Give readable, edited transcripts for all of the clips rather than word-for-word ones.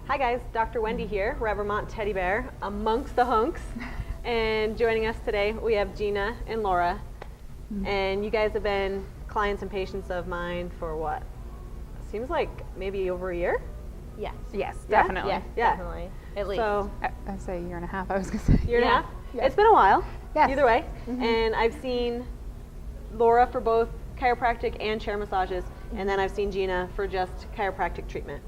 Hi guys, Dr. Wendy here. We're at Vermont Teddy Bear, amongst the hunks. And joining us today, we have Gina and Laura. And you guys have been clients and patients of mine for what? Seems like maybe over a year? Yes. Yes, Yeah? definitely. Yeah. Definitely. At least. So, I'd say a year and a half, I was going to say. year and a Yeah. half? Yeah. It's been a while, Yes. either way. And I've seen Laura for both chiropractic and chair massages, and then I've seen Gina for just chiropractic treatment.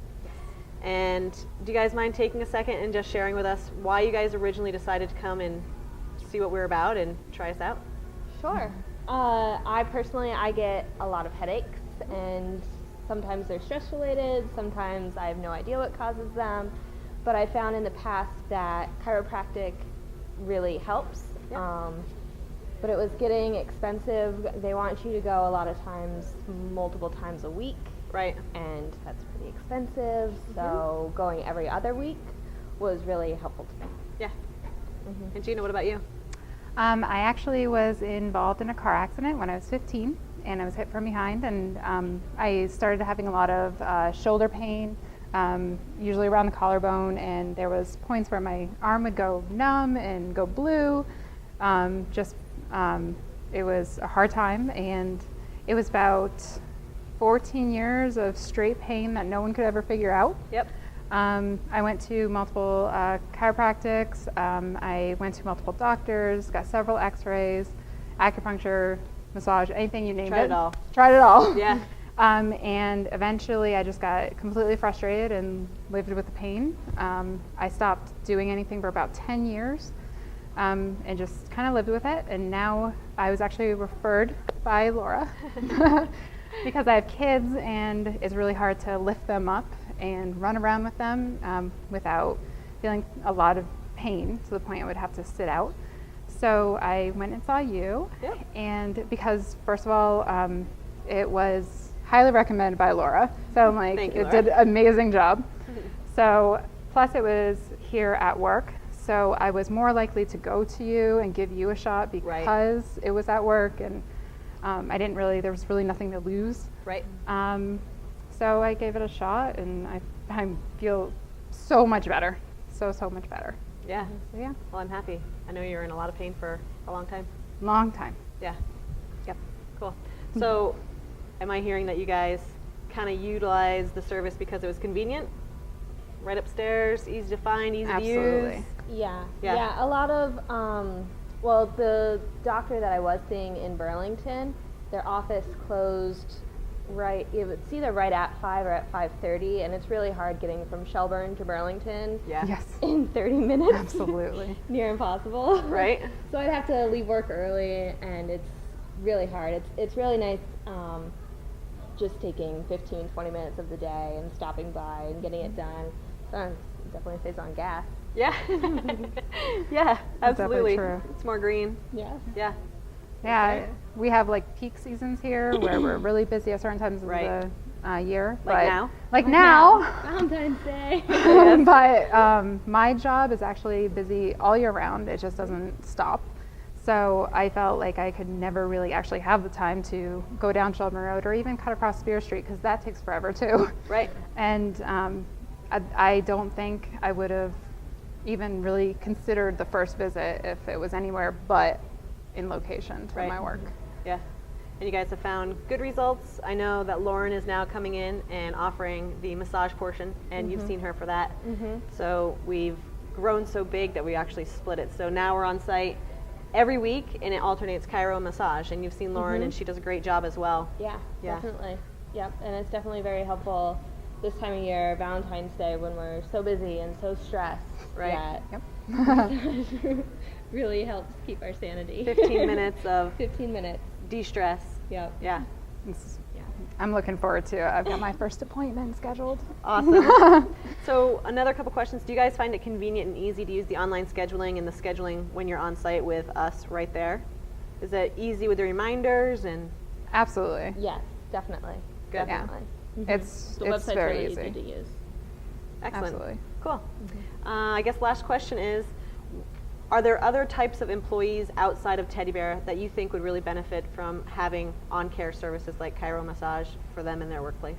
And do you guys mind taking a second and just sharing with us why you guys originally decided to come and see what we're about and try us out? Sure. I personally, I get a lot of headaches, and sometimes they're stress related, sometimes I have no idea what causes them, but I found in the past that chiropractic really helps. Yeah. But it was getting expensive. They want you to go a lot of times, multiple times a week, Right. and that's pretty expensive, so going every other week was really helpful to me. Yeah. And Gina, what about you? I actually was involved in a car accident when I was 15, and I was hit from behind, and I started having a lot of shoulder pain, usually around the collarbone, and there was points where my arm would go numb and go blue. It was a hard time, and it was about 14 years of straight pain that no one could ever figure out. Yep. I went to multiple chiropractics. I went to multiple doctors, got several x-rays, acupuncture, massage, anything you name Tried it all. Tried it all. Yeah. And eventually I just got completely frustrated and lived with the pain. I stopped doing anything for about 10 years and just kind of lived with it. And now I was actually referred by Laura because I have kids and it's really hard to lift them up and run around with them without feeling a lot of pain to the point I would have to sit out. So I went and saw you. Yep. And because first of all, it was highly recommended by Laura. So I'm like, Thank you, it Laura. did an amazing job. So plus it was here at work. So I was more likely to go to you and give you a shot because it was at work, and there was really nothing to lose. Right. So I gave it a shot, and I feel so much better. So much better. Yeah. So yeah, Well, I'm happy. I know you were in a lot of pain for a long time. long time. Yeah. Yep. Cool. So, am I hearing that you guys kind of utilized the service because it was convenient? Right upstairs, easy to find, easy to use? Absolutely. Yeah. Yeah. Yeah. A lot of, the doctor that I was seeing in Burlington, their office closed it's either right at 5 or at 5:30, and it's really hard getting from Shelburne to Burlington Yeah. Yes. in 30 minutes. Absolutely. Near impossible. Right? So I'd have to leave work early, and it's really hard. It's really nice just taking 15, 20 minutes of the day and stopping by and getting it done. So it definitely saves on gas. Yeah. Yeah, That's absolutely. definitely true. It's more green. Yeah. Yeah. Yeah, we have like peak seasons here where we're really busy at certain times Right. of the year. Like now? Like now. Valentine's Day. But my job is actually busy all year round. It just doesn't stop. So I felt like I could never really actually have the time to go down Shelburne Road or even cut across Spear Street because that takes forever too. Right. And I don't think I would have even really considered the first visit if it was anywhere but in location for Right. my work. Yeah. And you guys have found good results. I know that Lauren is now coming in and offering the massage portion, and you've seen her for that. So we've grown so big that we actually split it. So now we're on site every week, and it alternates chiro and massage. And you've seen Lauren, and she does a great job as well. Yeah, Yeah. definitely. Yep, and it's definitely very helpful this time of year, Valentine's Day, when we're so busy and so stressed. Right. Yep. Really helps keep our sanity. 15 minutes of 15 minutes. de-stress. Yep. Yeah. I'm looking forward to it. I've got my first appointment scheduled. Awesome. So another couple questions. Do you guys find it convenient and easy to use the online scheduling and the scheduling when you're on site with us right there? Is it easy with the reminders and? Absolutely. Yes, definitely. Good. Yeah. Definitely. It's The website's very really easy. to use. Excellent. Absolutely. Cool. I guess last question is, are there other types of employees outside of Teddy Bear that you think would really benefit from having on-care services like chiro massage for them in their workplace?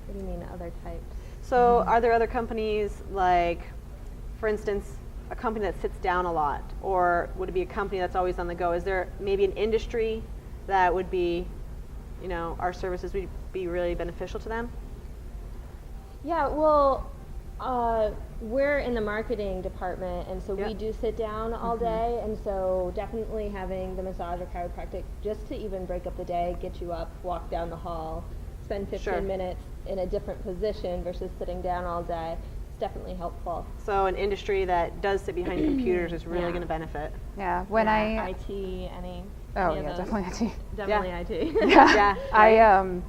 What do you mean other types? So are there other companies, like, for instance, a company that sits down a lot, or would it be a company that's always on the go? Is there maybe an industry that would be, our services would be really beneficial to them? Yeah, well, we're in the marketing department, and so we Yep. do sit down all day, and so definitely having the massage or chiropractic just to even break up the day, get you up, walk down the hall, spend 15 Sure. minutes in a different position versus sitting down all day, it's definitely helpful. So an industry that does sit behind computers is really Yeah. going to benefit. Yeah, when Yeah, IT, any oh of yeah, those. definitely IT. Definitely IT. Yeah. I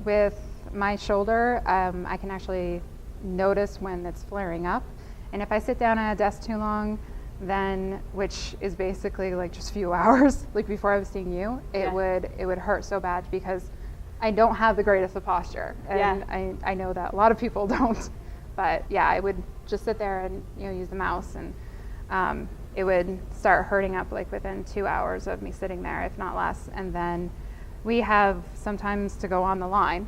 with my shoulder, I can actually notice when it's flaring up, and if I sit down at a desk too long, then, which is basically like just a few hours, like before I was seeing you, it would hurt so bad because I don't have the greatest of posture, and I know that a lot of people don't. But yeah, I would just sit there and use the mouse, and it would start hurting up like within 2 hours of me sitting there, if not less. And then we have sometimes to go on the line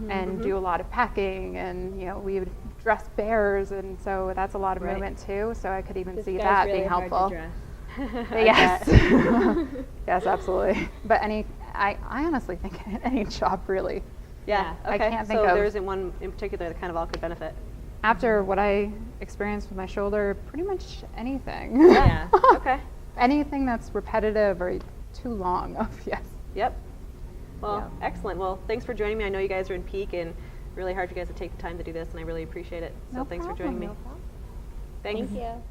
and do a lot of packing, and we would dress bears, and so that's a lot of movement too. So I could even This see guy's that really being hard to helpful. dress. Yes, yes, absolutely. But I honestly think any job really. Yeah. I Okay. can't think so of- there isn't one in particular that kind of all could benefit. After what I experienced with my shoulder, pretty much anything. Yeah. Okay. Anything that's repetitive or too long. Oh, yes. Yep. Well, excellent. Well, thanks for joining me. I know you guys are in peak, and really hard for you guys to take the time to do this, and I really appreciate it. So No thanks problem, for joining me. no problem. Thanks. Thank you.